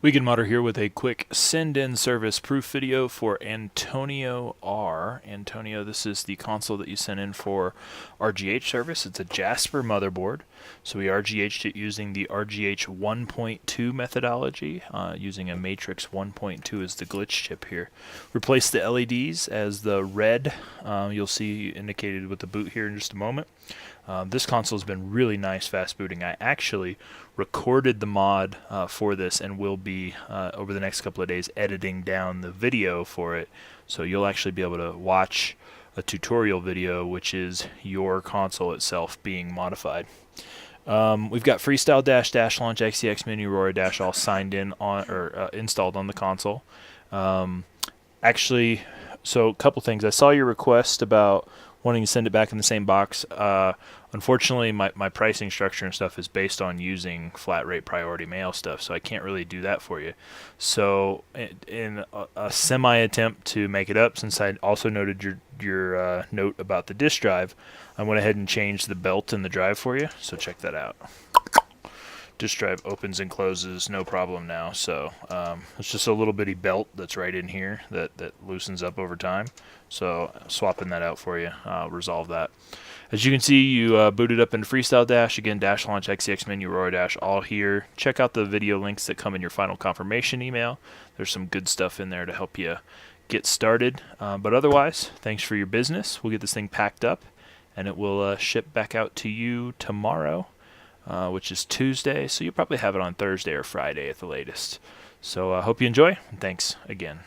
Weekend Modder here with a quick send-in service proof video for Antonio R. Antonio, this is the console that you sent in for RGH service. It's a Jasper motherboard. So we RGH'd it using the RGH 1.2 methodology, using a Matrix 1.2 as the glitch chip here. Replace the LEDs as the red, you'll see indicated with the boot here in just a moment. This console has been really nice fast booting. I actually recorded the mod for this and will be over the next couple of days editing down the video for it, so you'll actually be able to watch a tutorial video which is your console itself being modified. We've got Freestyle Dash, Dash Launch, XEX Mini, Aurora Dash all signed in on or installed on the console. Actually, so a couple things. I saw your request about wanting to send it back in the same box. Unfortunately, my pricing structure and stuff is based on using flat rate priority mail stuff, so I can't really do that for you. So in a semi-attempt to make it up, since I also noted your note about the disk drive, I went ahead and changed the belt in the drive for you, so check that out. Disk drive opens and closes no problem now, so it's just a little bitty belt that's right in here that loosens up over time. So swapping that out for you, resolve that. As you can see, you booted up into Freestyle Dash. Again, Dash Launch, XEX Menu, Aurora Dash, all here. Check out the video links that come in your final confirmation email. There's some good stuff in there to help you get started. But otherwise, thanks for your business. We'll get this thing packed up, and it will ship back out to you tomorrow, which is Tuesday. So you'll probably have it on Thursday or Friday at the latest. So I hope you enjoy, and thanks again.